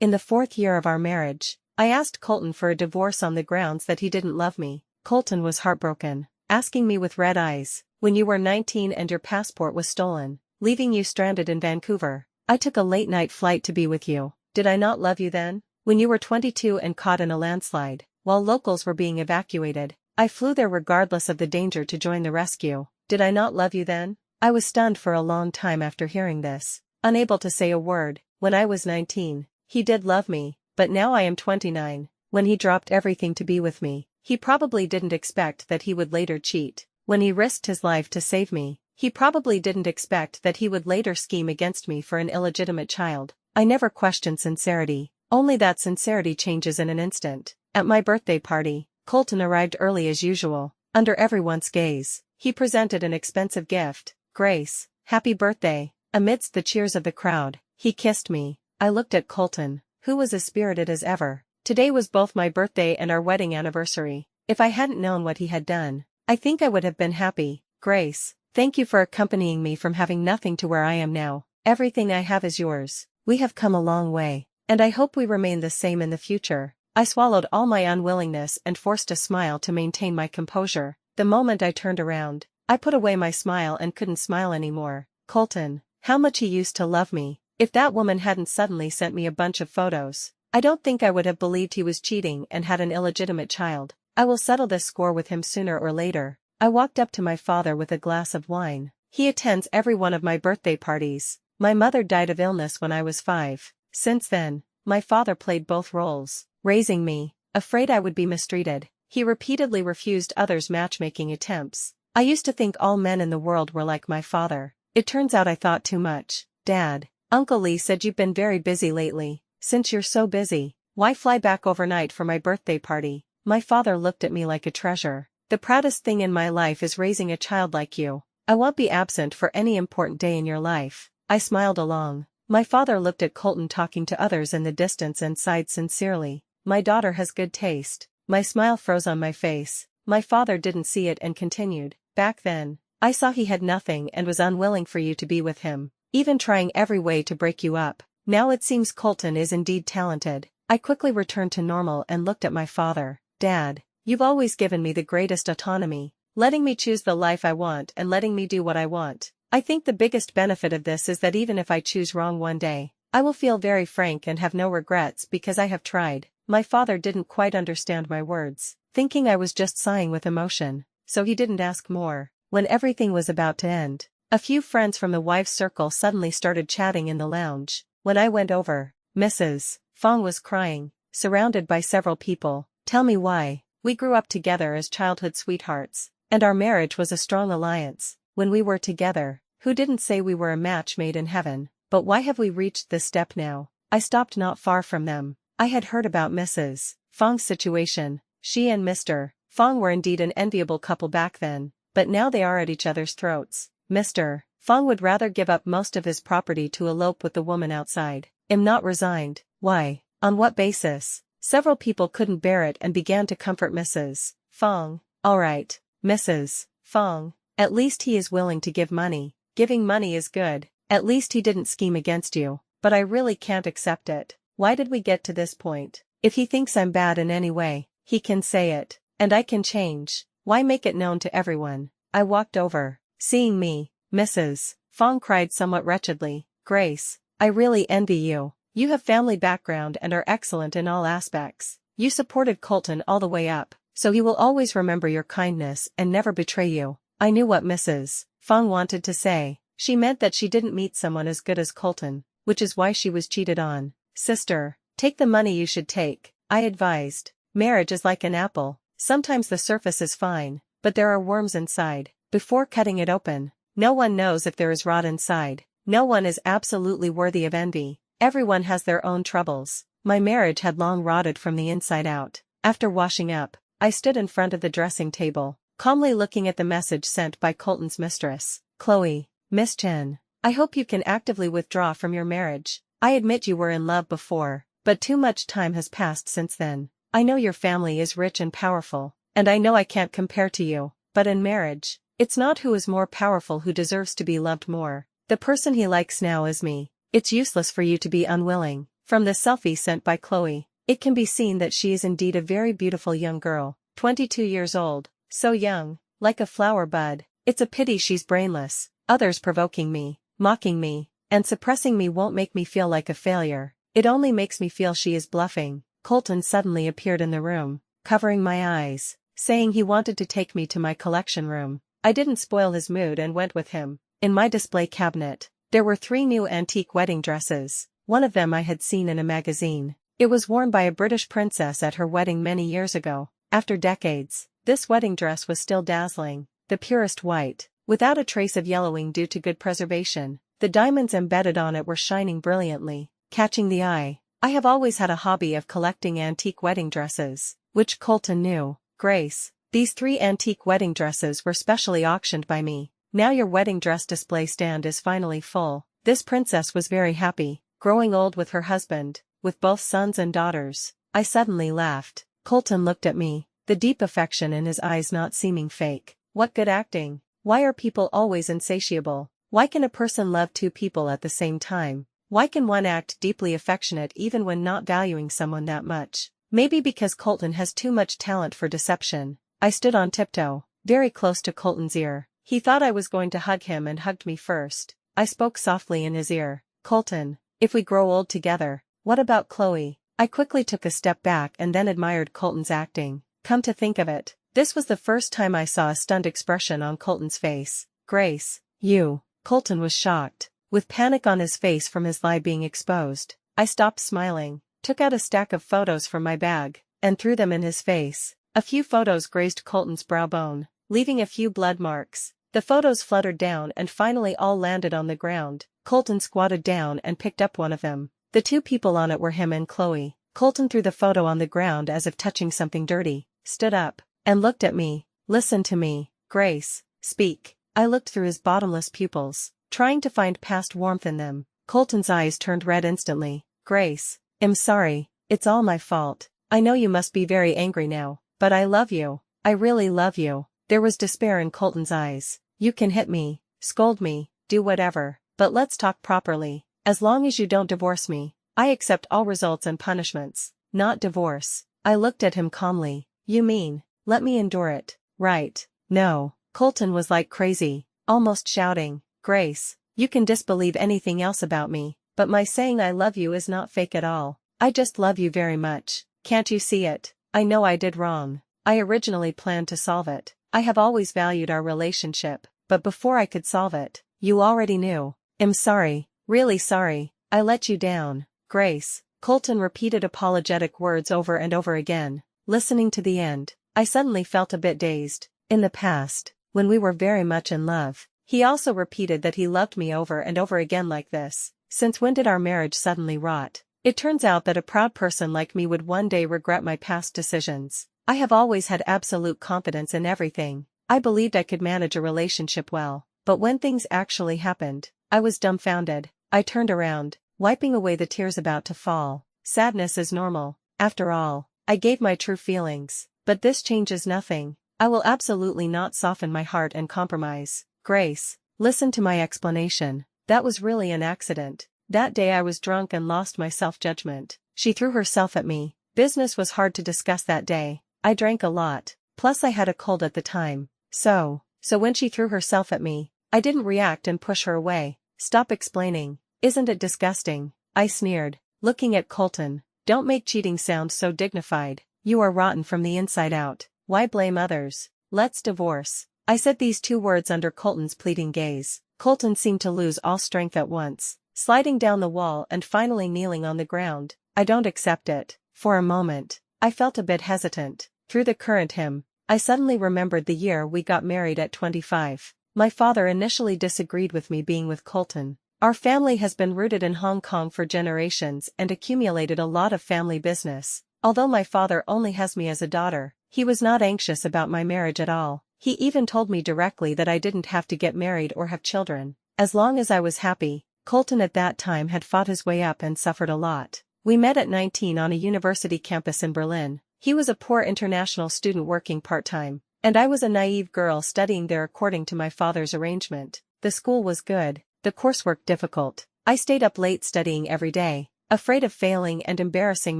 In the 4th year of our marriage, I asked Colton for a divorce on the grounds that he didn't love me. Colton was heartbroken, asking me with red eyes, when you were 19 and your passport was stolen, leaving you stranded in Vancouver. I took a late-night flight to be with you. Did I not love you then? When you were 22 and caught in a landslide, while locals were being evacuated, I flew there regardless of the danger to join the rescue. Did I not love you then? I was stunned for a long time after hearing this, unable to say a word. When I was 19, he did love me, but now I am 29. When he dropped everything to be with me, he probably didn't expect that he would later cheat. When he risked his life to save me, he probably didn't expect that he would later scheme against me for an illegitimate child. I never questioned sincerity, only that sincerity changes in an instant. At my birthday party, Colton arrived early as usual, under everyone's gaze. He presented an expensive gift. Grace, happy birthday. Amidst the cheers of the crowd, he kissed me. I looked at Colton, who was as spirited as ever. Today was both my birthday and our wedding anniversary. If I hadn't known what he had done, I think I would have been happy. Grace, thank you for accompanying me from having nothing to where I am now. Everything I have is yours. We have come a long way, and I hope we remain the same in the future. I swallowed all my unwillingness and forced a smile to maintain my composure. The moment I turned around, I put away my smile and couldn't smile anymore. Colton, how much he used to love me. If that woman hadn't suddenly sent me a bunch of photos, I don't think I would have believed he was cheating and had an illegitimate child. I will settle this score with him sooner or later. I walked up to my father with a glass of wine. He attends every one of my birthday parties. My mother died of illness when I was 5. Since then, my father played both roles, raising me, afraid I would be mistreated. He repeatedly refused others' matchmaking attempts. I used to think all men in the world were like my father. It turns out I thought too much. Dad, Uncle Lee said you've been very busy lately. Since you're so busy, why fly back overnight for my birthday party? My father looked at me like a treasure. The proudest thing in my life is raising a child like you. I won't be absent for any important day in your life. I smiled along. My father looked at Colton talking to others in the distance and sighed sincerely. My daughter has good taste. My smile froze on my face. My father didn't see it and continued. Back then, I saw he had nothing and was unwilling for you to be with him, even trying every way to break you up. Now it seems Colton is indeed talented. I quickly returned to normal and looked at my father. Dad, you've always given me the greatest autonomy, letting me choose the life I want and letting me do what I want. I think the biggest benefit of this is that even if I choose wrong one day, I will feel very frank and have no regrets because I have tried. My father didn't quite understand my words, thinking I was just sighing with emotion, so he didn't ask more. When everything was about to end, a few friends from the wife's circle suddenly started chatting in the lounge. When I went over, Mrs. Fong was crying, surrounded by several people. Tell me why. We grew up together as childhood sweethearts, and our marriage was a strong alliance. When we were together, who didn't say we were a match made in heaven? But why have we reached this step now? I stopped not far from them. I had heard about Mrs. Fong's situation. She and Mr. Fong were indeed an enviable couple back then, but now they are at each other's throats. Mr. Fong would rather give up most of his property to elope with the woman outside. Am not resigned. Why? On what basis? Several people couldn't bear it and began to comfort Mrs. Fong. All right, Mrs. Fong. At least he is willing to give money. Giving money is good. At least he didn't scheme against you. But I really can't accept it. Why did we get to this point? If he thinks I'm bad in any way, he can say it, and I can change. Why make it known to everyone? I walked over. Seeing me, Mrs. Fong cried somewhat wretchedly. Grace, I really envy you. You have family background and are excellent in all aspects. You supported Colton all the way up, so he will always remember your kindness and never betray you. I knew what Mrs. Fong wanted to say. She meant that she didn't meet someone as good as Colton, which is why she was cheated on. Sister, take the money you should take, I advised. Marriage is like an apple. Sometimes the surface is fine, but there are worms inside. Before cutting it open, no one knows if there is rot inside. No one is absolutely worthy of envy. Everyone has their own troubles. My marriage had long rotted from the inside out. After washing up, I stood in front of the dressing table, calmly looking at the message sent by Colton's mistress. Chloe, Miss Chen, I hope you can actively withdraw from your marriage. I admit you were in love before, but too much time has passed since then. I know your family is rich and powerful, and I know I can't compare to you, but in marriage, it's not who is more powerful who deserves to be loved more. The person he likes now is me. It's useless for you to be unwilling. From the selfie sent by Chloe, it can be seen that she is indeed a very beautiful young girl, 22 years old, so young, like a flower bud. It's a pity she's brainless. Others provoking me, mocking me, and suppressing me won't make me feel like a failure. It only makes me feel she is bluffing. Colton suddenly appeared in the room, covering my eyes, saying he wanted to take me to my collection room. I didn't spoil his mood and went with him. In my display cabinet, there were 3 new antique wedding dresses. One of them I had seen in a magazine. It was worn by a British princess at her wedding many years ago. After decades, this wedding dress was still dazzling, the purest white, without a trace of yellowing due to good preservation. The diamonds embedded on it were shining brilliantly, catching the eye. I have always had a hobby of collecting antique wedding dresses, which Colton knew. Grace, these 3 antique wedding dresses were specially auctioned by me. Now your wedding dress display stand is finally full. This princess was very happy, growing old with her husband, with both sons and daughters. I suddenly laughed. Colton looked at me, the deep affection in his eyes not seeming fake. What good acting. Why are people always insatiable? Why can a person love 2 people at the same time? Why can one act deeply affectionate even when not valuing someone that much? Maybe because Colton has too much talent for deception. I stood on tiptoe, very close to Colton's ear. He thought I was going to hug him and hugged me first. I spoke softly in his ear. Colton, if we grow old together, what about Chloe? I quickly took a step back and then admired Colton's acting. Come to think of it, this was the first time I saw a stunned expression on Colton's face. Grace, you. Colton was shocked, with panic on his face from his lie being exposed. I stopped smiling, took out a stack of photos from my bag, and threw them in his face. A few photos grazed Colton's brow bone, leaving a few blood marks. The photos fluttered down and finally all landed on the ground. Colton squatted down and picked up one of them. The 2 people on it were him and Chloe. Colton threw the photo on the ground as if touching something dirty, stood up, and looked at me. Listen to me, Grace, speak. I looked through his bottomless pupils, trying to find past warmth in them. Colton's eyes turned red instantly. Grace, I'm sorry, it's all my fault. I know you must be very angry now, but I love you. I really love you. There was despair in Colton's eyes. You can hit me, scold me, do whatever, but let's talk properly. As long as you don't divorce me, I accept all results and punishments, not divorce. I looked at him calmly. You mean, let me endure it, right? No. Colton was like crazy, almost shouting. Grace, you can disbelieve anything else about me, but my saying I love you is not fake at all. I just love you very much. Can't you see it? I know I did wrong. I originally planned to solve it. I have always valued our relationship, but before I could solve it, you already knew. I'm sorry, really sorry, I let you down. Grace, Colton repeated apologetic words over and over again. Listening to the end, I suddenly felt a bit dazed. In the past, when we were very much in love, he also repeated that he loved me over and over again like this. Since when did our marriage suddenly rot? It turns out that a proud person like me would one day regret my past decisions. I have always had absolute confidence in everything. I believed I could manage a relationship well, but when things actually happened, I was dumbfounded. I turned around, wiping away the tears about to fall. Sadness is normal. After all, I gave my true feelings, but this changes nothing. I will absolutely not soften my heart and compromise. Grace, listen to my explanation. That was really an accident. That day I was drunk and lost my self-judgment. She threw herself at me. Business was hard to discuss that day. I drank a lot, plus I had a cold at the time. So when she threw herself at me, I didn't react and push her away. Stop explaining. Isn't it disgusting? I sneered, looking at Colton. Don't make cheating sound so dignified. You are rotten from the inside out. Why blame others? Let's divorce. I said these 2 words under Colton's pleading gaze. Colton seemed to lose all strength at once, sliding down the wall and finally kneeling on the ground. I don't accept it. For a moment, I felt a bit hesitant. Through the current hymn, I suddenly remembered the year we got married at 25. My father initially disagreed with me being with Colton. Our family has been rooted in Hong Kong for generations and accumulated a lot of family business. Although my father only has me as a daughter, he was not anxious about my marriage at all. He even told me directly that I didn't have to get married or have children, as long as I was happy. Colton at that time had fought his way up and suffered a lot. We met at 19 on a university campus in Berlin. He was a poor international student working part-time, and I was a naive girl studying there according to my father's arrangement. The school was good, the coursework difficult. I stayed up late studying every day. afraid of failing and embarrassing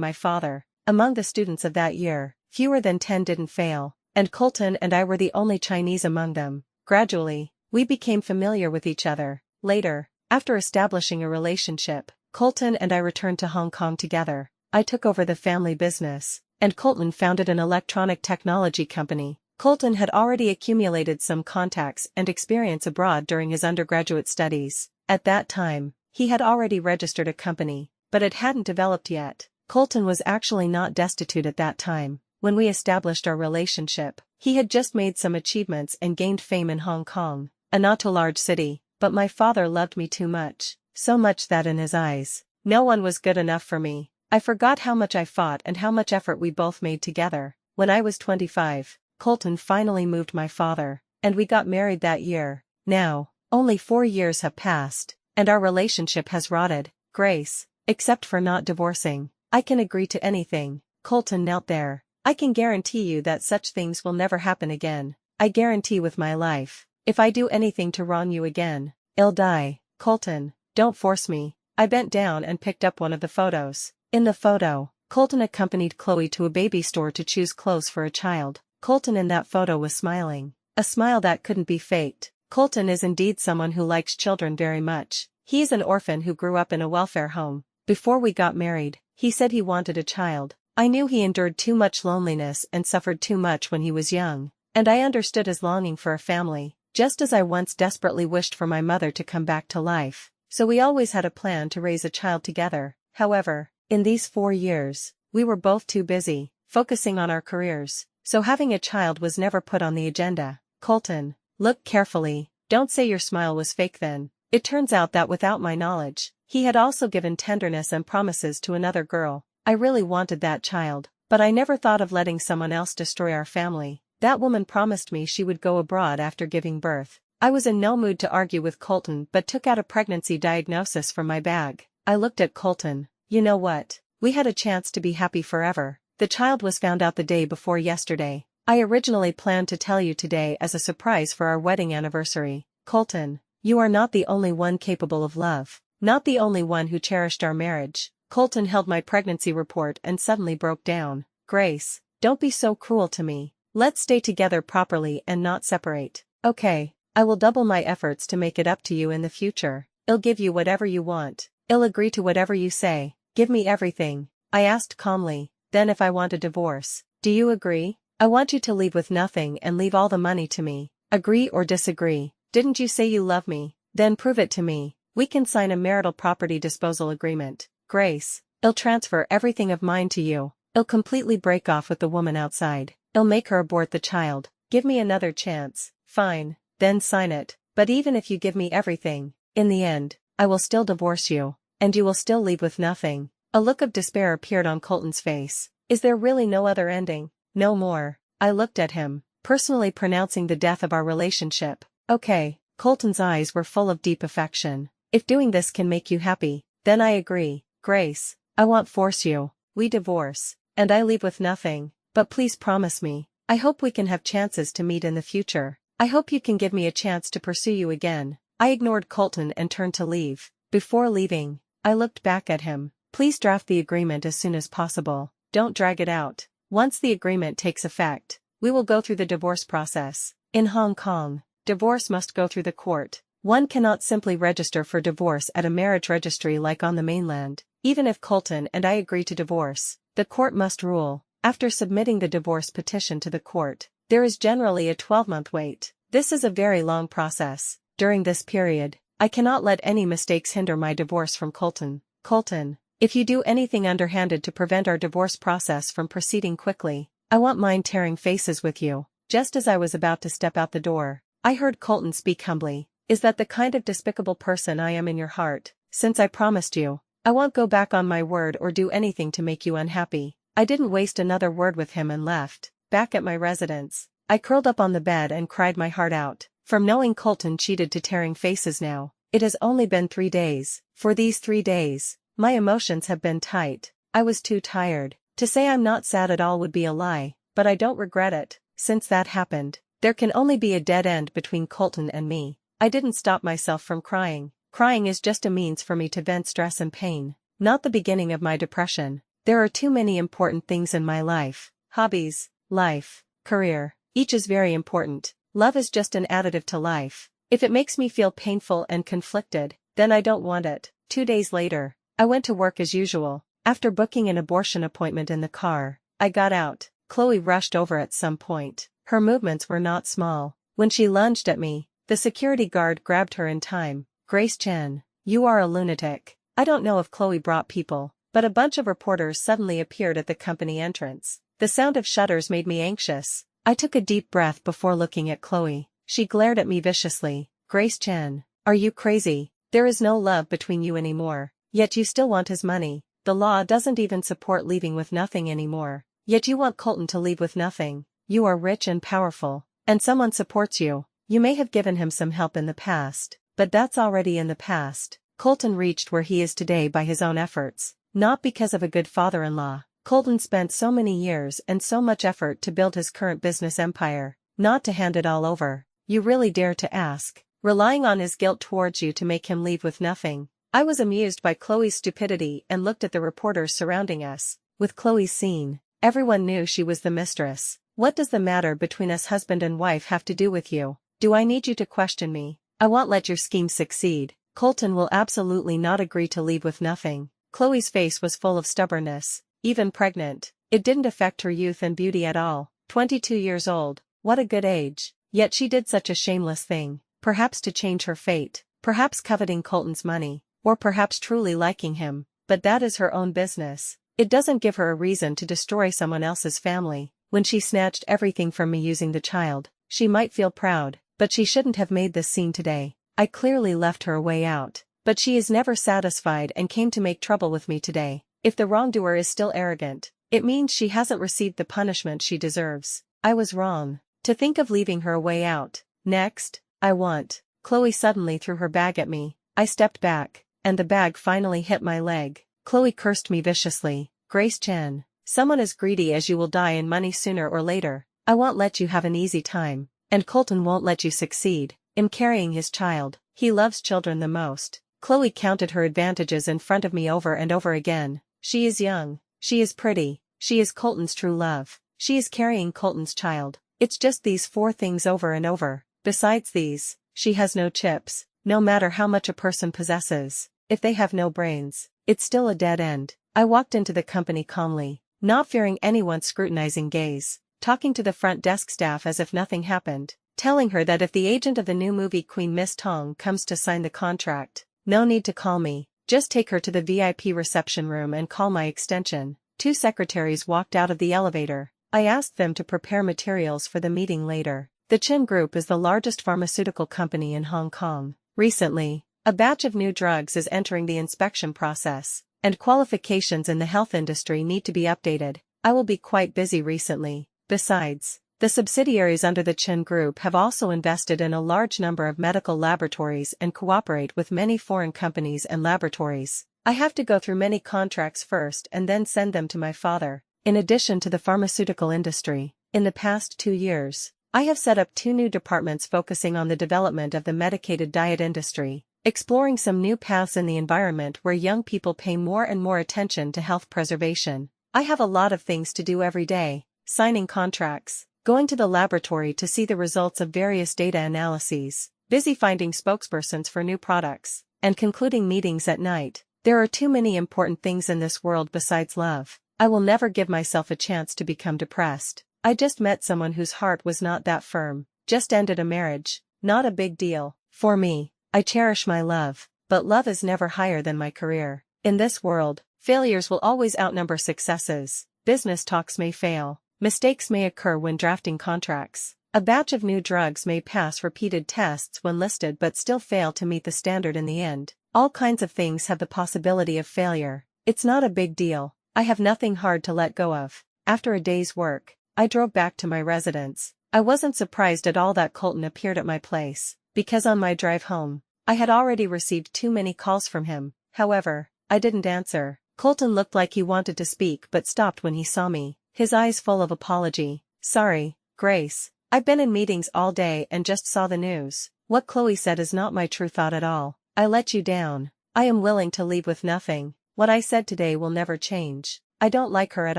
my father. Among the students of that year, fewer than 10 didn't fail, and Colton and I were the only Chinese among them. Gradually, we became familiar with each other. Later, after establishing a relationship, Colton and I returned to Hong Kong together. I took over the family business, and Colton founded an electronic technology company. Colton had already accumulated some contacts and experience abroad during his undergraduate studies. At that time, he had already registered a company, but it hadn't developed yet. Colton was actually not destitute at that time. When we established our relationship, he had just made some achievements and gained fame in Hong Kong, a not too large city, but my father loved me too much, so much that in his eyes, no one was good enough for me. I forgot how much I fought and how much effort we both made together. When I was 25, Colton finally moved my father, and we got married that year. Now, only 4 years have passed, and our relationship has rotted. Grace, except for not divorcing, I can agree to anything. Colton knelt there. I can guarantee you that such things will never happen again. I guarantee with my life. If I do anything to wrong you again, I'll die. Colton, don't force me. I bent down and picked up one of the photos. In the photo, Colton accompanied Chloe to a baby store to choose clothes for a child. Colton in that photo was smiling. A smile that couldn't be faked. Colton is indeed someone who likes children very much. He is an orphan who grew up in a welfare home. Before we got married, he said he wanted a child. I knew he endured too much loneliness and suffered too much when he was young, and I understood his longing for a family, just as I once desperately wished for my mother to come back to life. So we always had a plan to raise a child together. However, in these 4 years, we were both too busy, focusing on our careers, so having a child was never put on the agenda. Colton, look carefully, don't say your smile was fake then. It turns out that without my knowledge, he had also given tenderness and promises to another girl. I really wanted that child, but I never thought of letting someone else destroy our family. That woman promised me she would go abroad after giving birth. I was in no mood to argue with Colton but took out a pregnancy diagnosis from my bag. I looked at Colton. You know what? We had a chance to be happy forever. The child was found out the day before yesterday. I originally planned to tell you today as a surprise for our wedding anniversary. Colton, you are not the only one capable of love. Not the only one who cherished our marriage. Colton held my pregnancy report and suddenly broke down. Grace, don't be so cruel to me. Let's stay together properly and not separate. Okay, I will double my efforts to make it up to you in the future. I'll give you whatever you want. I'll agree to whatever you say. Give me everything. I asked calmly. Then if I want a divorce, do you agree? I want you to leave with nothing and leave all the money to me. Agree or disagree? Didn't you say you love me? Then prove it to me. We can sign a marital property disposal agreement. Grace, I'll transfer everything of mine to you. I'll completely break off with the woman outside. I'll make her abort the child. Give me another chance. Fine, then sign it. But even if you give me everything, in the end, I will still divorce you, and you will still leave with nothing. A look of despair appeared on Colton's face. Is there really no other ending? No more. I looked at him, personally pronouncing the death of our relationship. Okay. Colton's eyes were full of deep affection. If doing this can make you happy, then I agree. Grace, I won't force you. We divorce, and I leave with nothing. But please promise me. I hope we can have chances to meet in the future. I hope you can give me a chance to pursue you again. I ignored Colton and turned to leave. Before leaving, I looked back at him. Please draft the agreement as soon as possible. Don't drag it out. Once the agreement takes effect, we will go through the divorce process. In Hong Kong, divorce must go through the court. One cannot simply register for divorce at a marriage registry like on the mainland. Even if Colton and I agree to divorce, the court must rule. After submitting the divorce petition to the court, there is generally a 12-month wait. This is a very long process. During this period, I cannot let any mistakes hinder my divorce from Colton. Colton, if you do anything underhanded to prevent our divorce process from proceeding quickly, I won't mind tearing faces with you. Just as I was about to step out the door, I heard Colton speak humbly. Is that the kind of despicable person I am in your heart? Since I promised you, I won't go back on my word or do anything to make you unhappy. I didn't waste another word with him and left. Back at my residence, I curled up on the bed and cried my heart out. From knowing Colton cheated to tearing faces now, it has only been 3 days. For these 3 days, my emotions have been tight. I was too tired. To say I'm not sad at all would be a lie, but I don't regret it. Since that happened, there can only be a dead end between Colton and me. I didn't stop myself from crying. Crying is just a means for me to vent stress and pain. not the beginning of my depression. There are too many important things in my life: hobbies, life, career. Each is very important. Love is just an additive to life. If it makes me feel painful and conflicted, then I don't want it. 2 days later, I went to work as usual. After booking an abortion appointment in the car, I got out. Chloe rushed over at some point. Her movements were not small. When she lunged at me, the security guard grabbed her in time. "Grace Chen, you are a lunatic." I don't know if Chloe brought people, but a bunch of reporters suddenly appeared at the company entrance. The sound of shutters made me anxious. I took a deep breath before looking at Chloe. She glared at me viciously. "Grace Chen, are you crazy? There is no love between you anymore. Yet you still want his money. The law doesn't even support leaving with nothing anymore. Yet you want Colton to leave with nothing. You are rich and powerful, and someone supports you. You may have given him some help in the past, but that's already in the past. Colton reached where he is today by his own efforts, not because of a good father-in-law. Colton spent so many years and so much effort to build his current business empire, not to hand it all over. You really dare to ask, relying on his guilt towards you to make him leave with nothing." I was amused by Chloe's stupidity and looked at the reporters surrounding us. With Chloe's scene, everyone knew she was the mistress. "What does the matter between us husband and wife have to do with you? Do I need you to question me? I won't let your scheme succeed. Colton will absolutely not agree to leave with nothing." Chloe's face was full of stubbornness. Even pregnant, it didn't affect her youth and beauty at all. 22 years old, what a good age. Yet she did such a shameless thing, perhaps to change her fate, perhaps coveting Colton's money, or perhaps truly liking him, but that is her own business. It doesn't give her a reason to destroy someone else's family. When she snatched everything from me using the child, she might feel proud, but she shouldn't have made this scene today. I clearly left her a way out, but she is never satisfied and came to make trouble with me today. If the wrongdoer is still arrogant, it means she hasn't received the punishment she deserves. I was wrong to think of leaving her a way out. Next, I want. Chloe suddenly threw her bag at me. I stepped back, and the bag finally hit my leg. Chloe cursed me viciously. "Grace Chen, someone as greedy as you will die in money sooner or later. I won't let you have an easy time, and Colton won't let you succeed in carrying his child. He loves children the most." Chloe counted her advantages in front of me over and over again. She is young, she is pretty, she is Colton's true love, she is carrying Colton's child. It's just these 4 things over and over. Besides these, she has no chips. No matter how much a person possesses, if they have no brains, it's still a dead end. I walked into the company calmly, not fearing anyone's scrutinizing gaze, talking to the front desk staff as if nothing happened, telling her that if the agent of the new movie queen Miss Tong comes to sign the contract, no need to call me. Just take her to the VIP reception room and call my extension. 2 secretaries walked out of the elevator. I asked them to prepare materials for the meeting later. The Chin Group is the largest pharmaceutical company in Hong Kong. Recently, a batch of new drugs is entering the inspection process, and qualifications in the health industry need to be updated. I will be quite busy recently. Besides, the subsidiaries under the Chin Group have also invested in a large number of medical laboratories and cooperate with many foreign companies and laboratories. I have to go through many contracts first and then send them to my father. In addition to the pharmaceutical industry, in the past 2 years, I have set up 2 new departments focusing on the development of the medicated diet industry, exploring some new paths in the environment where young people pay more and more attention to health preservation. I have a lot of things to do every day: signing contracts, going to the laboratory to see the results of various data analyses, busy finding spokespersons for new products, and concluding meetings at night. There are too many important things in this world besides love. I will never give myself a chance to become depressed. I just met someone whose heart was not that firm, just ended a marriage, not a big deal. For me, I cherish my love, but love is never higher than my career. In this world, failures will always outnumber successes. Business talks may fail. Mistakes may occur when drafting contracts. A batch of new drugs may pass repeated tests when listed but still fail to meet the standard in the end. All kinds of things have the possibility of failure. It's not a big deal. I have nothing hard to let go of. After a day's work, I drove back to my residence. I wasn't surprised at all that Colton appeared at my place, because on my drive home, I had already received too many calls from him. However, I didn't answer. Colton looked like he wanted to speak but stopped when he saw me, his eyes full of apology. "Sorry, Grace. I've been in meetings all day and just saw the news. What Chloe said is not my true thought at all. I let you down. I am willing to leave with nothing. What I said today will never change. I don't like her at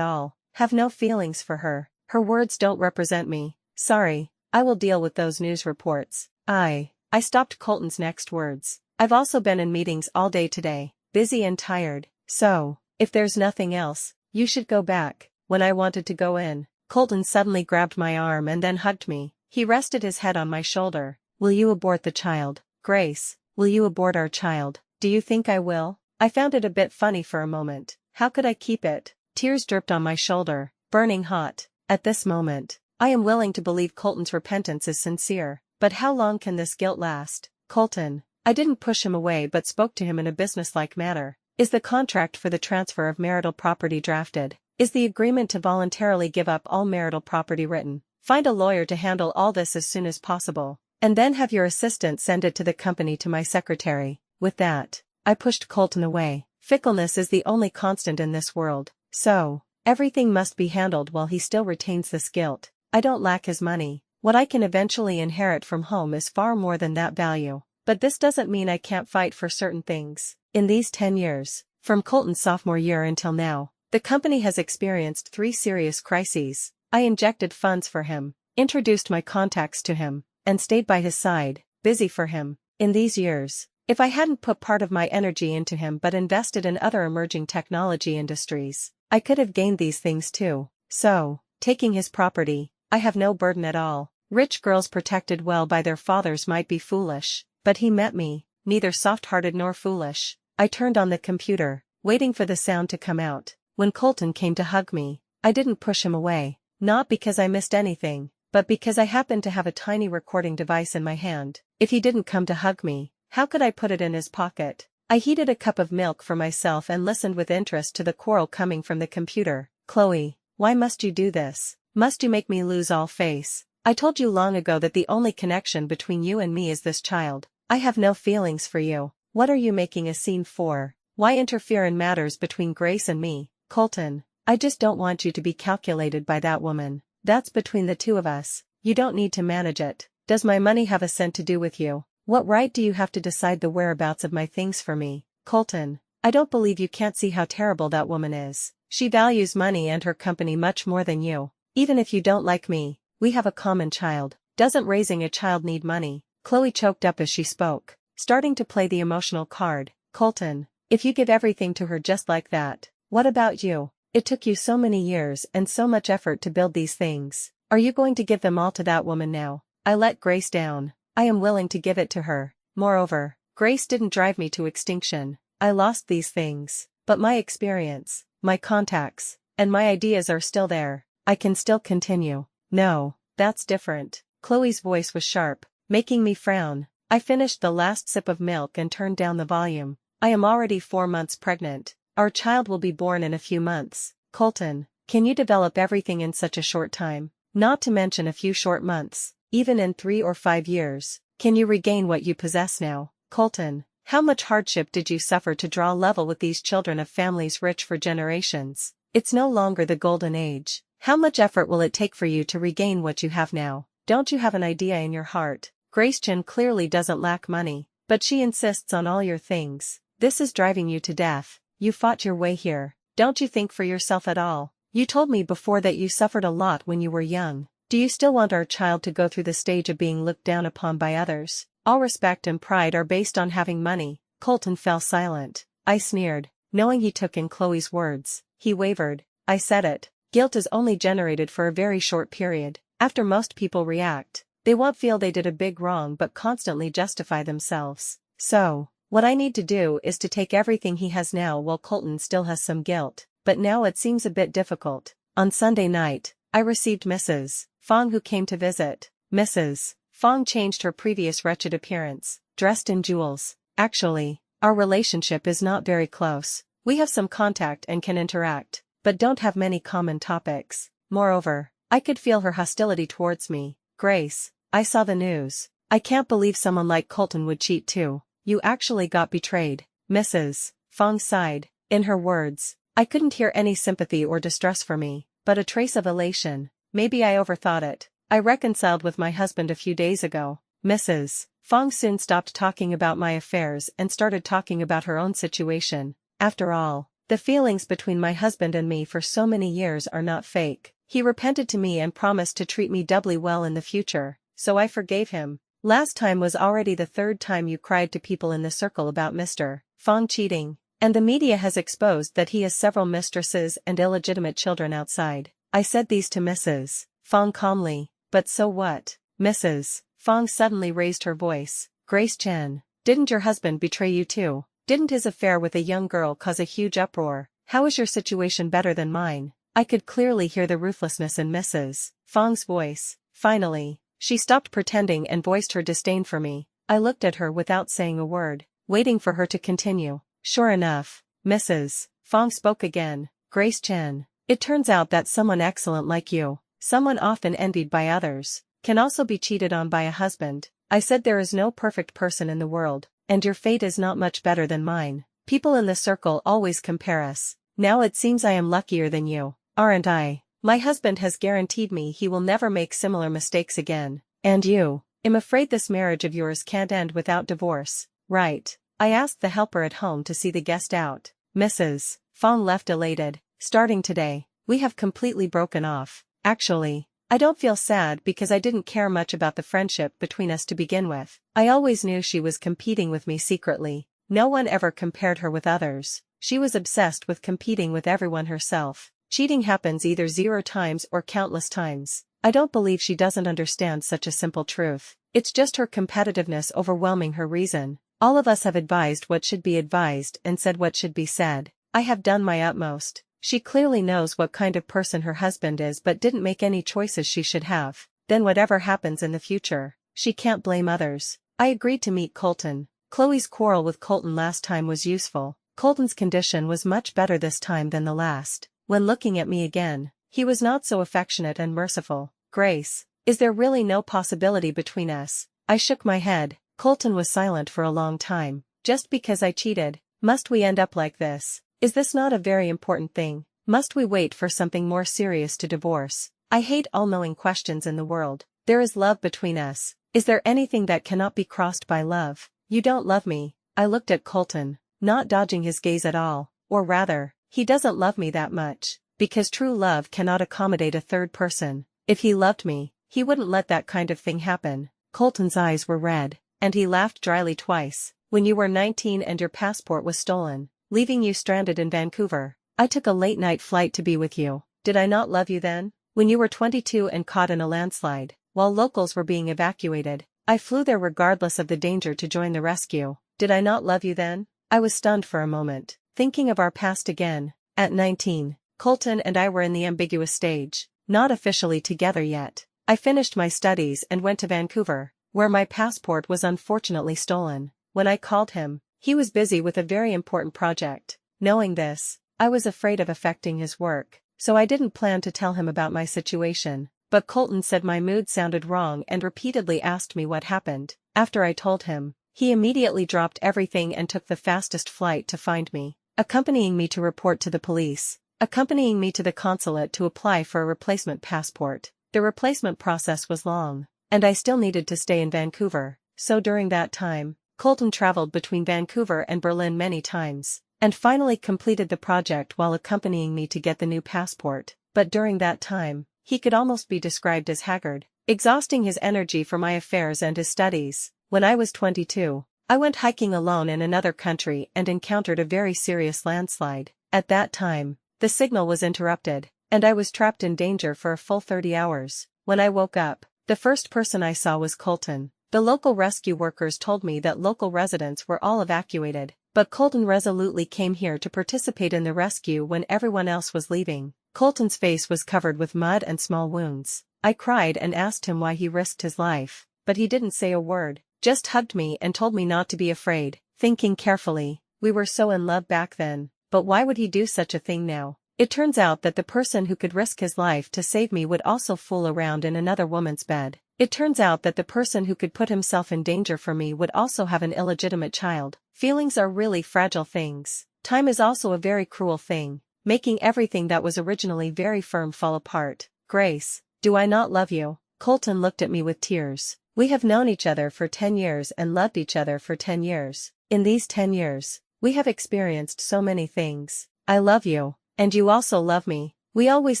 all. Have no feelings for her. Her words don't represent me. Sorry, I will deal with those news reports. I stopped Colton's next words. I've also been in meetings all day today, busy and tired, so, if there's nothing else, you should go back. When I wanted to go in, Colton suddenly grabbed my arm and then hugged me. He rested his head on my shoulder. Will you abort the child? Grace, will you abort our child? Do you think I will? I found it a bit funny for a moment. How could I keep it? Tears dripped on my shoulder, burning hot. At this moment, I am willing to believe Colton's repentance is sincere. But how long can this guilt last? Colton, I didn't push him away but spoke to him in a businesslike manner. Is the contract for the transfer of marital property drafted? Is the agreement to voluntarily give up all marital property written? Find a lawyer to handle all this as soon as possible. And then have your assistant send it to the company to my secretary. With that, I pushed Colton away. Fickleness is the only constant in this world, so, everything must be handled while he still retains this guilt. I don't lack his money. What I can eventually inherit from home is far more than that value. But this doesn't mean I can't fight for certain things. In these 10 years, from Colton's sophomore year until now, the company has experienced 3 serious crises. I injected funds for him, introduced my contacts to him, and stayed by his side, busy for him. In these years, if I hadn't put part of my energy into him but invested in other emerging technology industries, I could have gained these things too. So, taking his property, I have no burden at all. Rich girls protected well by their fathers might be foolish, but he met me, neither soft-hearted nor foolish. I turned on the computer, waiting for the sound to come out. When Colton came to hug me, I didn't push him away, not because I missed anything, but because I happened to have a tiny recording device in my hand. If he didn't come to hug me, how could I put it in his pocket? I heated a cup of milk for myself and listened with interest to the quarrel coming from the computer. Chloe, why must you do this? Must you make me lose all face? I told you long ago that the only connection between you and me is this child. I have no feelings for you. What are you making a scene for? Why interfere in matters between Grace and me? Colton, I just don't want you to be calculated by that woman. That's between the two of us. You don't need to manage it. Does my money have a cent to do with you? What right do you have to decide the whereabouts of my things for me? Colton, I don't believe you can't see how terrible that woman is. She values money and her company much more than you. Even if you don't like me, we have a common child. Doesn't raising a child need money? Chloe choked up as she spoke, starting to play the emotional card. Colton, if you give everything to her just like that, what about you? It took you so many years and so much effort to build these things. Are you going to give them all to that woman now? I let Grace down. I am willing to give it to her. Moreover, Grace didn't drive me to extinction. I lost these things, but my experience, my contacts, and my ideas are still there. I can still continue. No, that's different. Chloe's voice was sharp, making me frown. I finished the last sip of milk and turned down the volume. I am already 4 months pregnant. Our child will be born in a few months. Colton, can you develop everything in such a short time? Not to mention a few short months. Even in 3 or 5 years, can you regain what you possess now? Colton, how much hardship did you suffer to draw level with these children of families rich for generations? It's no longer the golden age. How much effort will it take for you to regain what you have now? Don't you have an idea in your heart? Grace-chan clearly doesn't lack money, but she insists on all your things. This is driving you to death. You fought your way here. Don't you think for yourself at all? You told me before that you suffered a lot when you were young. Do you still want our child to go through the stage of being looked down upon by others? All respect and pride are based on having money. Colton fell silent. I sneered, knowing he took in Chloe's words. He wavered. I said it. Guilt is only generated for a very short period. After most people react, they won't feel they did a big wrong but constantly justify themselves. So, what I need to do is to take everything he has now while Colton still has some guilt, but now it seems a bit difficult. On Sunday night, I received Mrs. Fong who came to visit. Mrs. Fong changed her previous wretched appearance, dressed in jewels. Actually, our relationship is not very close. We have some contact and can interact, but don't have many common topics. Moreover, I could feel her hostility towards me. Grace, I saw the news. I can't believe someone like Colton would cheat too. You actually got betrayed. Mrs. Fong sighed. In her words, I couldn't hear any sympathy or distress for me, but a trace of elation. Maybe I overthought it. I reconciled with my husband a few days ago. Mrs. Fong soon stopped talking about my affairs and started talking about her own situation. After all, the feelings between my husband and me for so many years are not fake. He repented to me and promised to treat me doubly well in the future, so I forgave him. Last time was already the third time you cried to people in the circle about Mr. Fong cheating, and the media has exposed that he has several mistresses and illegitimate children outside. I said these to Mrs. Fong calmly, but so what? Mrs. Fong suddenly raised her voice. Grace Chen, didn't your husband betray you too? Didn't his affair with a young girl cause a huge uproar? How is your situation better than mine? I could clearly hear the ruthlessness in Mrs. Fong's voice. Finally, she stopped pretending and voiced her disdain for me. I looked at her without saying a word, waiting for her to continue. Sure enough, Mrs. Fong spoke again. Grace Chen, it turns out that someone excellent like you, someone often envied by others, can also be cheated on by a husband. I said there is no perfect person in the world, and your fate is not much better than mine. People in the circle always compare us. Now it seems I am luckier than you, aren't I? My husband has guaranteed me he will never make similar mistakes again. And you? I'm afraid this marriage of yours can't end without divorce, right? I asked the helper at home to see the guest out. Mrs. Fong left elated. Starting today, we have completely broken off. Actually, I don't feel sad because I didn't care much about the friendship between us to begin with. I always knew she was competing with me secretly. No one ever compared her with others. She was obsessed with competing with everyone herself. Cheating happens either 0 times or countless times. I don't believe she doesn't understand such a simple truth. It's just her competitiveness overwhelming her reason. All of us have advised what should be advised and said what should be said. I have done my utmost. She clearly knows what kind of person her husband is but didn't make any choices she should have. Then whatever happens in the future, she can't blame others. I agreed to meet Colton. Chloe's quarrel with Colton last time was useful. Colton's condition was much better this time than the last. When looking at me again, he was not so affectionate and merciful. Grace, is there really no possibility between us? I shook my head. Colton was silent for a long time. Just because I cheated, must we end up like this? Is this not a very important thing? Must we wait for something more serious to divorce? I hate all-knowing questions in the world. There is love between us. Is there anything that cannot be crossed by love? You don't love me. I looked at Colton, not dodging his gaze at all, or rather, he doesn't love me that much, because true love cannot accommodate a third person. If he loved me, he wouldn't let that kind of thing happen. Colton's eyes were red, and he laughed dryly twice. When you were 19 and your passport was stolen, leaving you stranded in Vancouver, I took a late-night flight to be with you. Did I not love you then? When you were 22 and caught in a landslide, while locals were being evacuated, I flew there regardless of the danger to join the rescue. Did I not love you then? I was stunned for a moment, thinking of our past again. At 19, Colton and I were in the ambiguous stage, not officially together yet. I finished my studies and went to Vancouver, where my passport was unfortunately stolen. When I called him, he was busy with a very important project. Knowing this, I was afraid of affecting his work, so I didn't plan to tell him about my situation. But Colton said my mood sounded wrong and repeatedly asked me what happened. After I told him, he immediately dropped everything and took the fastest flight to find me, accompanying me to report to the police, accompanying me to the consulate to apply for a replacement passport. The replacement process was long, and I still needed to stay in Vancouver, so during that time, Colton traveled between Vancouver and Berlin many times, and finally completed the project while accompanying me to get the new passport. But during that time, he could almost be described as haggard, exhausting his energy for my affairs and his studies. When I was 22, I went hiking alone in another country and encountered a very serious landslide. At that time, the signal was interrupted, and I was trapped in danger for a full 30 hours. When I woke up, the first person I saw was Colton. The local rescue workers told me that local residents were all evacuated, but Colton resolutely came here to participate in the rescue when everyone else was leaving. Colton's face was covered with mud and small wounds. I cried and asked him why he risked his life, but he didn't say a word, just hugged me and told me not to be afraid. Thinking carefully, we were so in love back then, but why would he do such a thing now? It turns out that the person who could risk his life to save me would also fool around in another woman's bed. It turns out that the person who could put himself in danger for me would also have an illegitimate child. Feelings are really fragile things. Time is also a very cruel thing, making everything that was originally very firm fall apart. Grace, do I not love you? Colton looked at me with tears. We have known each other for 10 years and loved each other for 10 years. In these 10 years, We have experienced so many things. I love you. And you also love me. We always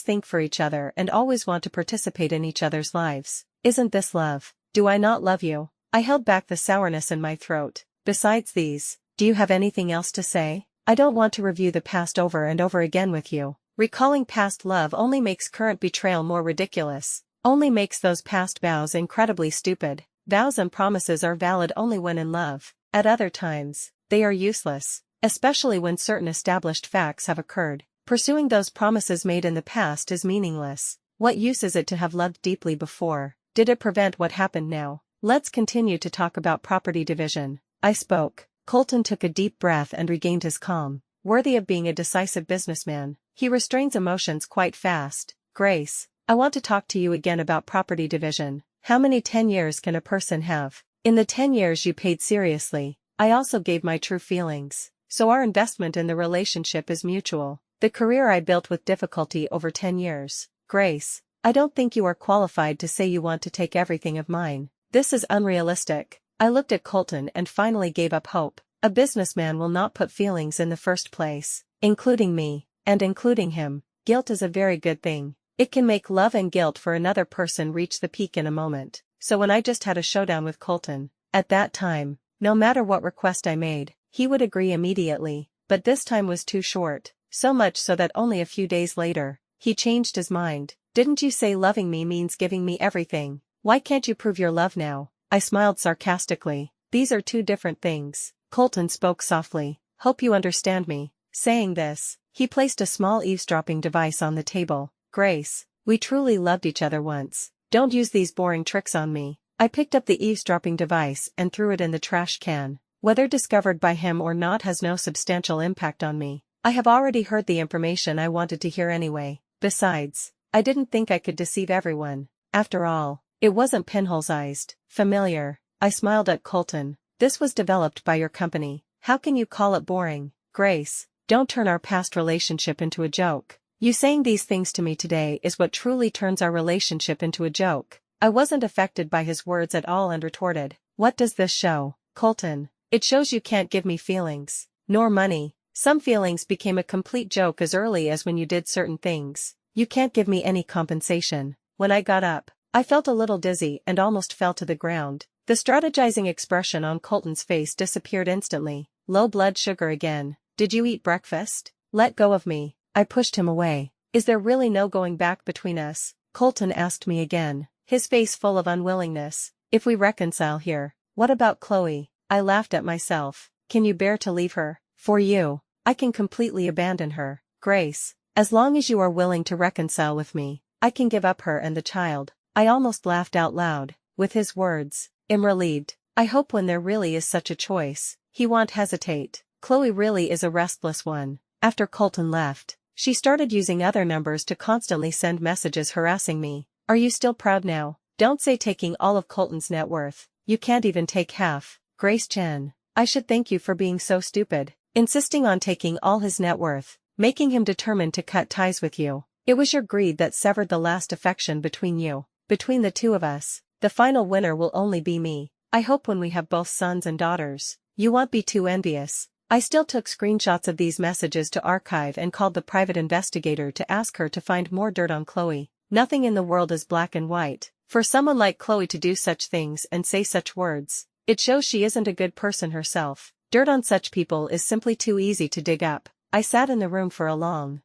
think for each other and always want to participate in each other's lives. Isn't this love? Do I not love you? I held back the sourness in my throat. Besides these, do you have anything else to say? I don't want to review the past over and over again with you. Recalling past love only makes current betrayal more ridiculous, only makes those past vows incredibly stupid. Vows and promises are valid only when in love. At other times, they are useless, especially when certain established facts have occurred. Pursuing those promises made in the past is meaningless. What use is it to have loved deeply before? Did it prevent what happened now? Let's continue to talk about property division. I spoke. Colton took a deep breath and regained his calm. Worthy of being a decisive businessman, he restrains emotions quite fast. Grace, I want to talk to you again about property division. How many 10 years can a person have? In the 10 years you paid seriously, I also gave my true feelings. So our investment in the relationship is mutual. The career I built with difficulty over 10 years. Grace, I don't think you are qualified to say you want to take everything of mine. This is unrealistic. I looked at Colton and finally gave up hope. A businessman will not put feelings in the first place, including me, and including him. Guilt is a very good thing. It can make love and guilt for another person reach the peak in a moment. So when I just had a showdown with Colton, at that time, no matter what request I made, he would agree immediately, but this time was too short, so much so that only a few days later, he changed his mind. Didn't you say loving me means giving me everything? Why can't you prove your love now? I smiled sarcastically. These are two different things. Colton spoke softly. Hope you understand me. Saying this, he placed a small eavesdropping device on the table. Grace, we truly loved each other once. Don't use these boring tricks on me. I picked up the eavesdropping device and threw it in the trash can. Whether discovered by him or not has no substantial impact on me. I have already heard the information I wanted to hear anyway. Besides, I didn't think I could deceive everyone. After all, it wasn't pinhole-sized. Familiar. I smiled at Colton. This was developed by your company. How can you call it boring? Grace, don't turn our past relationship into a joke. You saying these things to me today is what truly turns our relationship into a joke. I wasn't affected by his words at all and retorted. What does this show, Colton? It shows you can't give me feelings, nor money. Some feelings became a complete joke as early as when you did certain things. You can't give me any compensation. When I got up, I felt a little dizzy and almost fell to the ground. The strategizing expression on Colton's face disappeared instantly. Low blood sugar again. Did you eat breakfast? Let go of me. I pushed him away. Is there really no going back between us? Colton asked me again, his face full of unwillingness. If we reconcile here, what about Chloe? I laughed at myself. Can you bear to leave her? For you, I can completely abandon her. Grace, as long as you are willing to reconcile with me, I can give up her and the child. I almost laughed out loud. With his words, I'm relieved. I hope when there really is such a choice, he won't hesitate. Chloe really is a restless one. After Colton left, she started using other numbers to constantly send messages harassing me. Are you still proud now? Don't say taking all of Colton's net worth. You can't even take half. Grace Chen, I should thank you for being so stupid. Insisting on taking all his net worth, making him determined to cut ties with you. It was your greed that severed the last affection between you. Between the two of us, the final winner will only be me. I hope when we have both sons and daughters, you won't be too envious. I still took screenshots of these messages to archive and called the private investigator to ask her to find more dirt on Chloe. Nothing in the world is black and white. For someone like Chloe to do such things and say such words, it shows she isn't a good person herself. Dirt on such people is simply too easy to dig up. I sat in the room for a long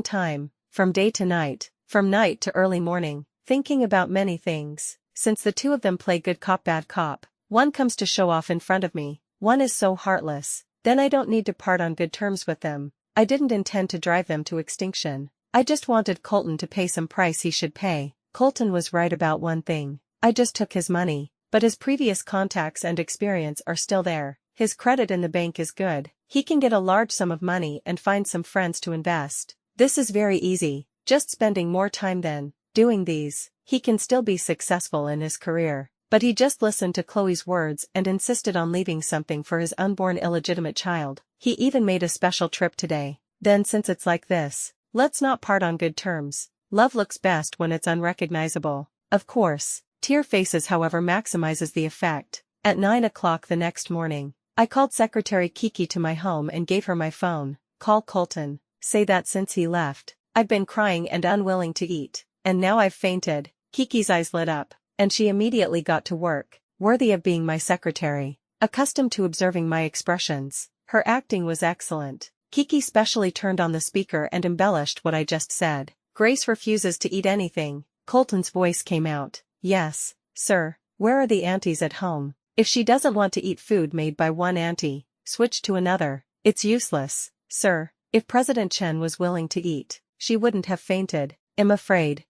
time, from day to night, from night to early morning, thinking about many things. Since the two of them play good cop bad cop, one comes to show off in front of me, one is so heartless, then I don't need to part on good terms with them. I didn't intend to drive them to extinction. I just wanted Colton to pay some price he should pay. Colton was right about one thing. I just took his money, but his previous contacts and experience are still there. His credit in the bank is good. He can get a large sum of money and find some friends to invest. This is very easy, just spending more time then. Doing these, he can still be successful in his career. But he just listened to Chloe's words and insisted on leaving something for his unborn illegitimate child. He even made a special trip today. Then since it's like this, let's not part on good terms. Love looks best when it's unrecognizable. Of course, tear faces however maximizes the effect. At 9 o'clock the next morning, I called Secretary Kiki to my home and gave her my phone. Call Colton. Say that since he left, I've been crying and unwilling to eat, and now I've fainted. Kiki's eyes lit up, and she immediately got to work, worthy of being my secretary. Accustomed to observing my expressions, her acting was excellent. Kiki specially turned on the speaker and embellished what I just said. Grace refuses to eat anything. Colton's voice came out. Yes, sir. Where are the aunties at home? If she doesn't want to eat food made by one auntie, switch to another. It's useless, sir. If President Chen was willing to eat, she wouldn't have fainted. I'm afraid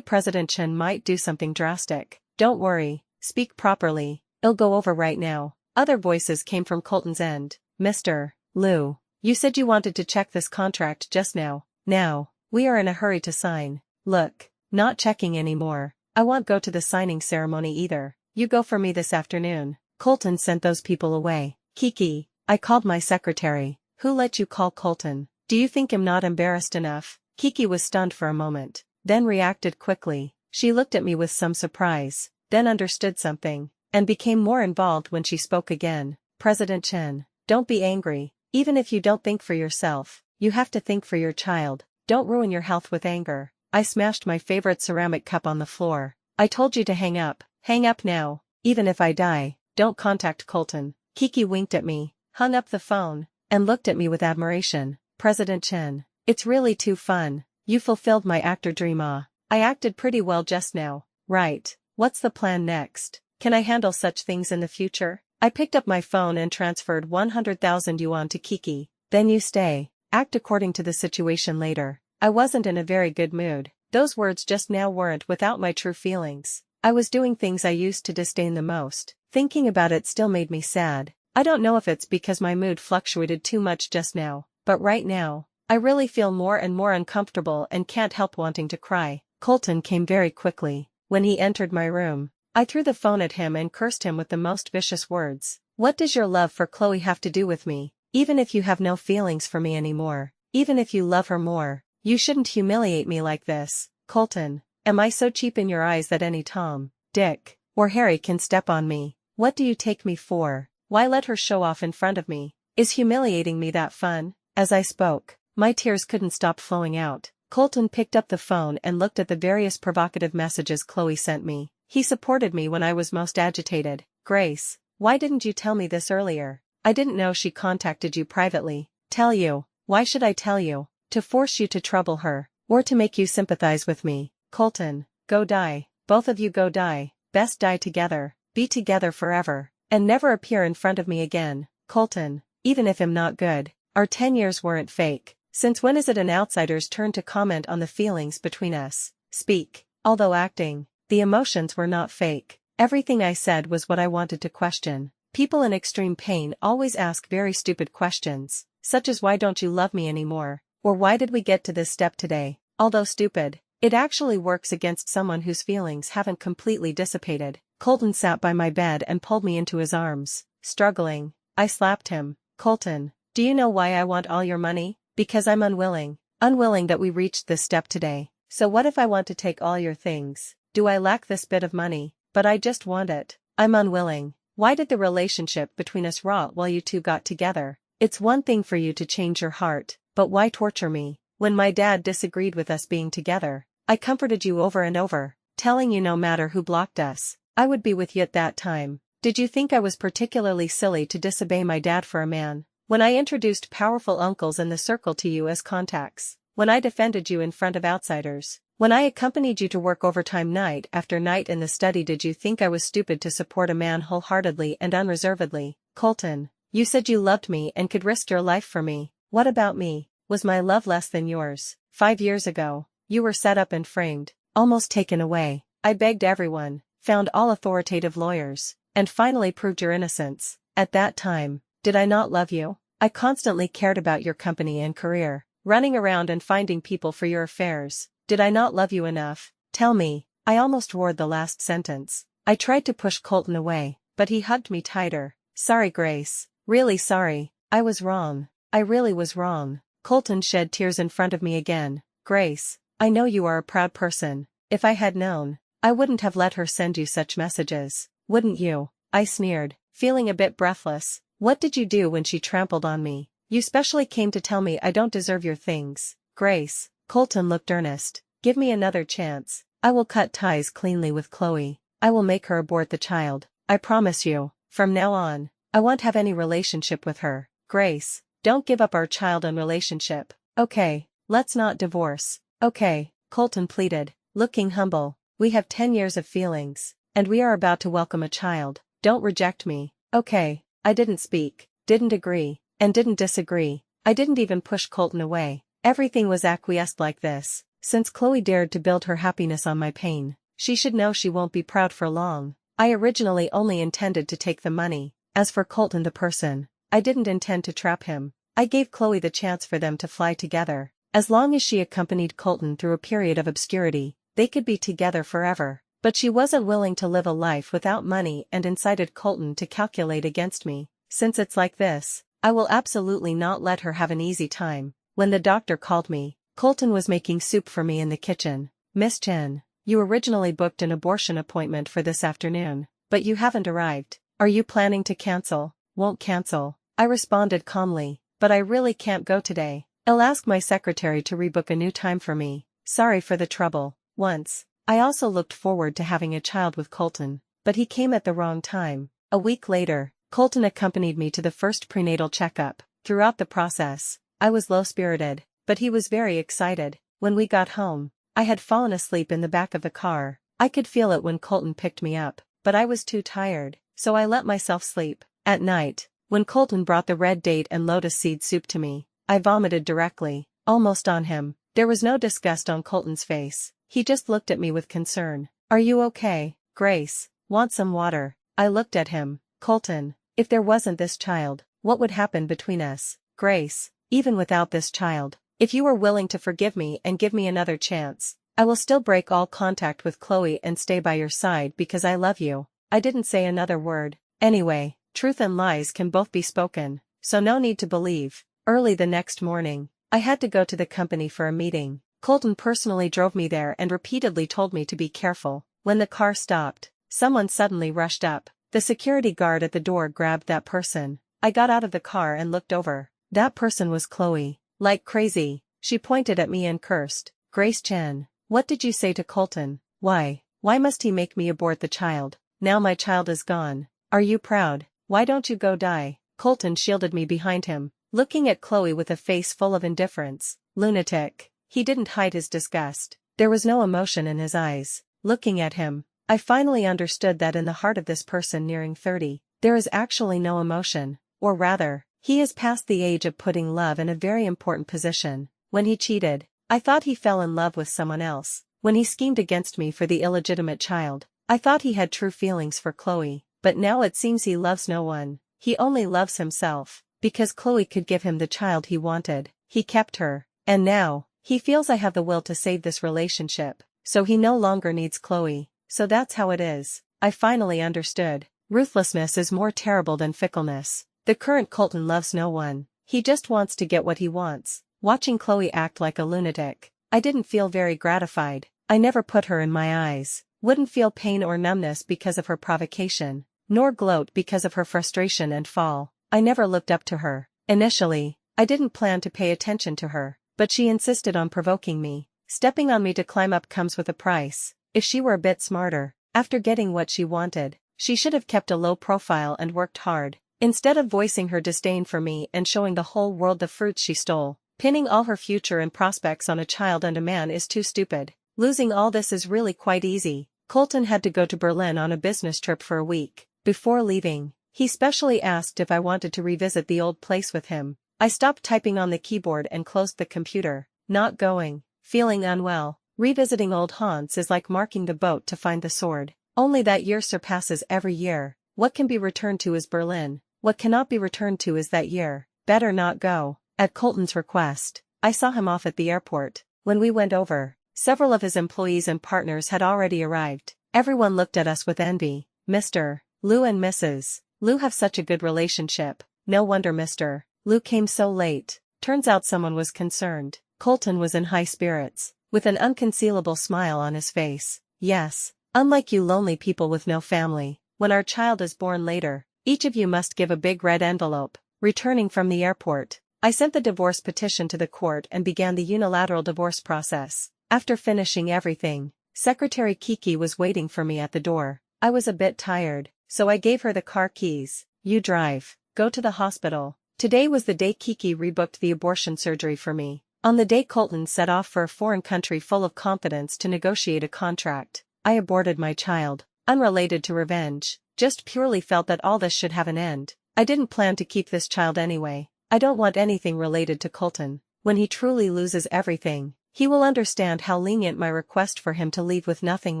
President Chen might do something drastic. Don't worry, speak properly. It'll go over right now. Other voices came from Colton's end. Mr. Liu, you said you wanted to check this contract just now. Now, we are in a hurry to sign. Look, not checking anymore. I won't go to the signing ceremony either. You go for me this afternoon. Colton sent those people away. Kiki, I called my secretary. Who let you call Colton? Do you think I'm not embarrassed enough? Kiki was stunned for a moment, then reacted quickly. She looked at me with some surprise, then understood something, and became more involved when she spoke again. President Chen, don't be angry. Even if you don't think for yourself, you have to think for your child. Don't ruin your health with anger. I smashed my favorite ceramic cup on the floor. I told you to hang up. Hang up now. Even if I die, don't contact Colton. Kiki winked at me, hung up the phone, and looked at me with admiration. President Chen, it's really too fun. You fulfilled my actor dream. I acted pretty well just now. Right. What's the plan next? Can I handle such things in the future? I picked up my phone and transferred 100,000 yuan to Kiki. Then you stay. Act according to the situation later. I wasn't in a very good mood. Those words just now weren't without my true feelings. I was doing things I used to disdain the most. Thinking about it still made me sad. I don't know if it's because my mood fluctuated too much just now, but right now, I really feel more and more uncomfortable and can't help wanting to cry. Colton came very quickly. When he entered my room, I threw the phone at him and cursed him with the most vicious words. What does your love for Chloe have to do with me? Even if you have no feelings for me anymore, even if you love her more, you shouldn't humiliate me like this. Colton, am I so cheap in your eyes that any Tom, Dick, or Harry can step on me? What do you take me for? Why let her show off in front of me? Is humiliating me that fun? As I spoke, my tears couldn't stop flowing out. Colton picked up the phone and looked at the various provocative messages Chloe sent me. He supported me when I was most agitated. Grace, why didn't you tell me this earlier? I didn't know she contacted you privately. Tell you? Why should I tell you? To force you to trouble her, or to make you sympathize with me. Colton, go die. Both of you go die. Best die together. Be together forever. And never appear in front of me again. Colton, even if I'm not good, our 10 years weren't fake. Since when is it an outsider's turn to comment on the feelings between us? Speak. Although acting, the emotions were not fake. Everything I said was what I wanted to question. People in extreme pain always ask very stupid questions, such as why don't you love me anymore, or why did we get to this step today? Although stupid, it actually works against someone whose feelings haven't completely dissipated. Colton sat by my bed and pulled me into his arms. Struggling, I slapped him. Colton, do you know why I want all your money? Because I'm unwilling. Unwilling that we reached this step today. So what if I want to take all your things? Do I lack this bit of money? But I just want it. I'm unwilling. Why did the relationship between us rot while you two got together? It's one thing for you to change your heart, but why torture me? When my dad disagreed with us being together, I comforted you over and over, telling you no matter who blocked us, I would be with you at that time. Did you think I was particularly silly to disobey my dad for a man? When I introduced powerful uncles in the circle to you as contacts, when I defended you in front of outsiders, when I accompanied you to work overtime night after night in the study, did you think I was stupid to support a man wholeheartedly and unreservedly? Colton, you said you loved me and could risk your life for me. What about me? Was my love less than yours? 5 years ago, you were set up and framed, almost taken away. I begged everyone, found all authoritative lawyers, and finally proved your innocence. At that time, did I not love you? I constantly cared about your company and career, running around and finding people for your affairs. Did I not love you enough? Tell me. I almost roared the last sentence. I tried to push Colton away, but he hugged me tighter. Sorry, Grace. Really sorry. I was wrong. I really was wrong. Colton shed tears in front of me again. Grace, I know you are a proud person. If I had known, I wouldn't have let her send you such messages. Wouldn't you? I sneered, feeling a bit breathless. What did you do when she trampled on me? You specially came to tell me I don't deserve your things, Grace. Colton looked earnest. Give me another chance. I will cut ties cleanly with Chloe. I will make her abort the child. I promise you. From now on, I won't have any relationship with her. Grace, don't give up our child and relationship. Okay, let's not divorce. Okay, Colton pleaded, looking humble. We have 10 years of feelings, and we are about to welcome a child. Don't reject me. Okay, I didn't speak, didn't agree, and didn't disagree. I didn't even push Colton away. Everything was acquiesced like this. Since Chloe dared to build her happiness on my pain, she should know she won't be proud for long. I originally only intended to take the money. As for Colton the person, I didn't intend to trap him. I gave Chloe the chance for them to fly together. As long as she accompanied Colton through a period of obscurity, they could be together forever. But she wasn't willing to live a life without money and incited Colton to calculate against me. Since it's like this, I will absolutely not let her have an easy time. When the doctor called me, Colton was making soup for me in the kitchen. Miss Chen, you originally booked an abortion appointment for this afternoon, but you haven't arrived. Are you planning to cancel? Won't cancel. I responded calmly, but I really can't go today. I'll ask my secretary to rebook a new time for me. Sorry for the trouble. Once, I also looked forward to having a child with Colton, but he came at the wrong time. A week later, Colton accompanied me to the first prenatal checkup. Throughout the process, I was low-spirited, but he was very excited. When we got home, I had fallen asleep in the back of the car. I could feel it when Colton picked me up, but I was too tired, so I let myself sleep. At night, when Colton brought the red date and lotus seed soup to me, I vomited directly, almost on him. There was no disgust on Colton's face. He just looked at me with concern. Are you okay, Grace? Want some water? I looked at him. Colton, if there wasn't this child, what would happen between us? Grace, even without this child, if you are willing to forgive me and give me another chance, I will still break all contact with Chloe and stay by your side because I love you. I didn't say another word. Anyway, truth and lies can both be spoken, so no need to believe. Early the next morning, I had to go to the company for a meeting. Colton personally drove me there and repeatedly told me to be careful. When the car stopped, someone suddenly rushed up. The security guard at the door grabbed that person. I got out of the car and looked over. That person was Chloe. Like crazy, she pointed at me and cursed. Grace Chen, what did you say to Colton? Why must he make me abort the child? Now my child is gone. Are you proud? Why don't you go die? Colton shielded me behind him, looking at Chloe with a face full of indifference. Lunatic. He didn't hide his disgust. There was no emotion in his eyes. Looking at him, I finally understood that in the heart of this person nearing 30, there is actually no emotion, or rather, he is past the age of putting love in a very important position. When he cheated, I thought he fell in love with someone else. When he schemed against me for the illegitimate child, I thought he had true feelings for Chloe, but now it seems he loves no one. He only loves himself. Because Chloe could give him the child he wanted, he kept her, and now, he feels I have the will to save this relationship, so he no longer needs Chloe. So that's how it is. I finally understood. Ruthlessness is more terrible than fickleness. The current Colton loves no one. He just wants to get what he wants. Watching Chloe act like a lunatic, I didn't feel very gratified. I never put her in my eyes. Wouldn't feel pain or numbness because of her provocation, nor gloat because of her frustration and fall. I never looked up to her. Initially, I didn't plan to pay attention to her, but she insisted on provoking me. Stepping on me to climb up comes with a price. If she were a bit smarter, after getting what she wanted, she should have kept a low profile and worked hard, instead of voicing her disdain for me and showing the whole world the fruits she stole. Pinning all her future and prospects on a child and a man is too stupid. Losing all this is really quite easy. Colton had to go to Berlin on a business trip for a week. Before leaving, he specially asked if I wanted to revisit the old place with him. I stopped typing on the keyboard and closed the computer. Not going. Feeling unwell. Revisiting old haunts is like marking the boat to find the sword. Only that year surpasses every year. What can be returned to is Berlin. What cannot be returned to is that year. Better not go. At Colton's request, I saw him off at the airport. When we went over, several of his employees and partners had already arrived. Everyone looked at us with envy. Mr. Lou and Mrs. Lou have such a good relationship. No wonder Mr. Lou came so late. Turns out someone was concerned. Colton was in high spirits, with an unconcealable smile on his face. Yes, unlike you lonely people with no family, when our child is born later, Each of you must give a big red envelope. Returning from the airport, I sent the divorce petition to the court and began the unilateral divorce process. After finishing everything, Secretary Kiki was waiting for me at the door. I was a bit tired, so I gave her the car keys. You drive. Go to the hospital. Today was the day Kiki rebooked the abortion surgery for me. On the day Colton set off for a foreign country full of confidence to negotiate a contract, I aborted my child. Unrelated to revenge, just purely felt that all this should have an end. I didn't plan to keep this child anyway. I don't want anything related to Colton. When he truly loses everything, he will understand how lenient my request for him to leave with nothing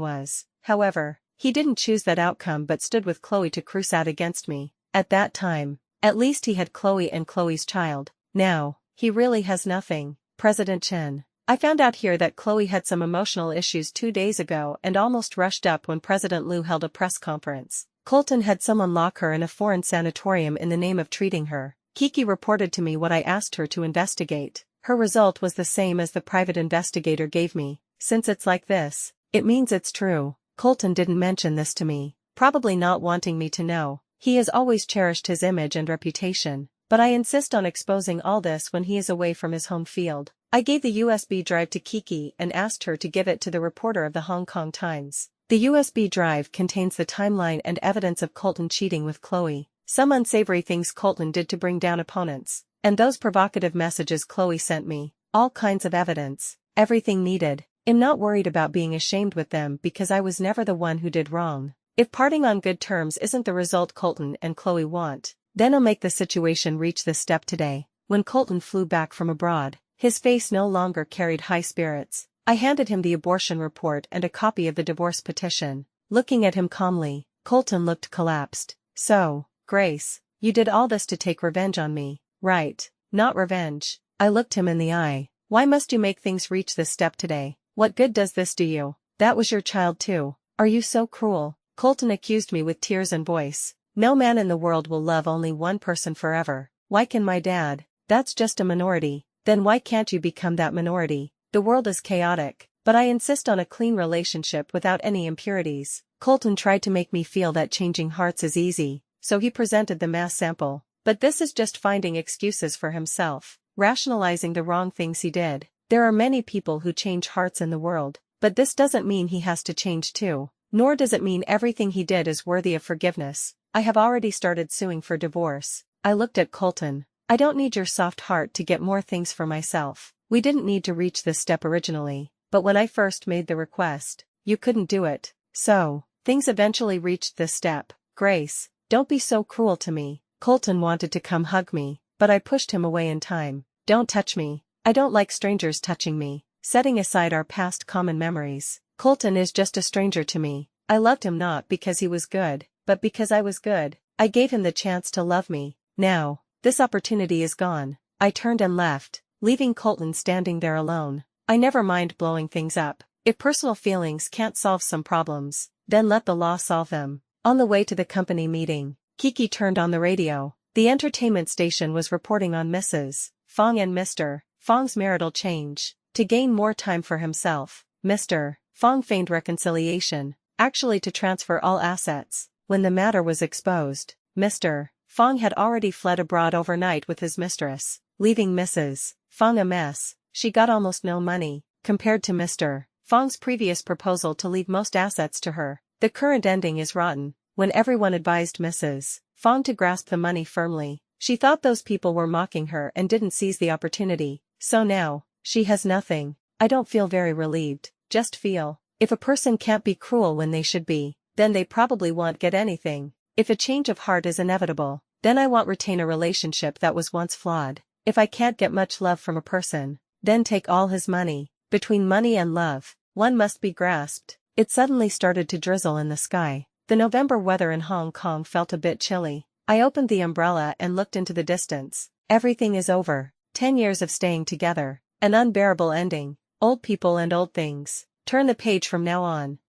was. However, he didn't choose that outcome but stood with Chloe to cruise out against me. At that time, at least he had Chloe and Chloe's child. Now, he really has nothing. President Chen. I found out here that Chloe had some emotional issues 2 days ago and almost rushed up when President Liu held a press conference. Colton had someone lock her in a foreign sanatorium in the name of treating her. Kiki reported to me what I asked her to investigate. Her result was the same as the private investigator gave me. Since it's like this, it means it's true. Colton didn't mention this to me, probably not wanting me to know. He has always cherished his image and reputation, but I insist on exposing all this when he is away from his home field. I gave the USB drive to Kiki and asked her to give it to the reporter of the Hong Kong Times. The USB drive contains the timeline and evidence of Colton cheating with Chloe, some unsavory things Colton did to bring down opponents, and those provocative messages Chloe sent me. All kinds of evidence, everything needed. I'm not worried about being ashamed with them because I was never the one who did wrong. If parting on good terms isn't the result Colton and Chloe want, then I'll make the situation reach this step today. When Colton flew back from abroad, his face no longer carried high spirits. I handed him the abortion report and a copy of the divorce petition. Looking at him calmly, Colton looked collapsed. So, Grace, you did all this to take revenge on me, right? Not revenge. I looked him in the eye. Why must you make things reach this step today? What good does this do you? That was your child too. Are you so cruel? Colton accused me with tears and voice. No man in the world will love only one person forever. Why can my dad? That's just a minority. Then why can't you become that minority? The world is chaotic, but I insist on a clean relationship without any impurities. Colton tried to make me feel that changing hearts is easy, so he presented the mass sample. But this is just finding excuses for himself, rationalizing the wrong things he did. There are many people who change hearts in the world, but this doesn't mean he has to change too. Nor does it mean everything he did is worthy of forgiveness. I have already started suing for divorce. I looked at Colton. I don't need your soft heart to get more things for myself. We didn't need to reach this step originally, but when I first made the request, you couldn't do it. So, things eventually reached this step. Grace, don't be so cruel to me. Colton wanted to come hug me, but I pushed him away in time. Don't touch me. I don't like strangers touching me. Setting aside our past common memories, Colton is just a stranger to me. I loved him not because he was good, but because I was good. I gave him the chance to love me. Now, this opportunity is gone. I turned and left, leaving Colton standing there alone. I never mind blowing things up. If personal feelings can't solve some problems, then let the law solve them. On the way to the company meeting, Kiki turned on the radio. The entertainment station was reporting on Mrs. Fong and Mr. Fong's marital change. To gain more time for himself, Mr. Fong feigned reconciliation, actually to transfer all assets. When the matter was exposed, Mr. Fong had already fled abroad overnight with his mistress, leaving Mrs. Fong a mess. She got almost no money, compared to Mr. Fong's previous proposal to leave most assets to her. The current ending is rotten. When everyone advised Mrs. Fong to grasp the money firmly, she thought those people were mocking her and didn't seize the opportunity. So now, she has nothing. I don't feel very relieved, just feel. If a person can't be cruel when they should be, then they probably won't get anything. If a change of heart is inevitable, then I won't retain a relationship that was once flawed. If I can't get much love from a person, then take all his money. Between money and love, one must be grasped. It suddenly started to drizzle in the sky. The November weather in Hong Kong felt a bit chilly. I opened the umbrella and looked into the distance. Everything is over. 10 years of staying together. An unbearable ending. Old people and old things. Turn the page from now on.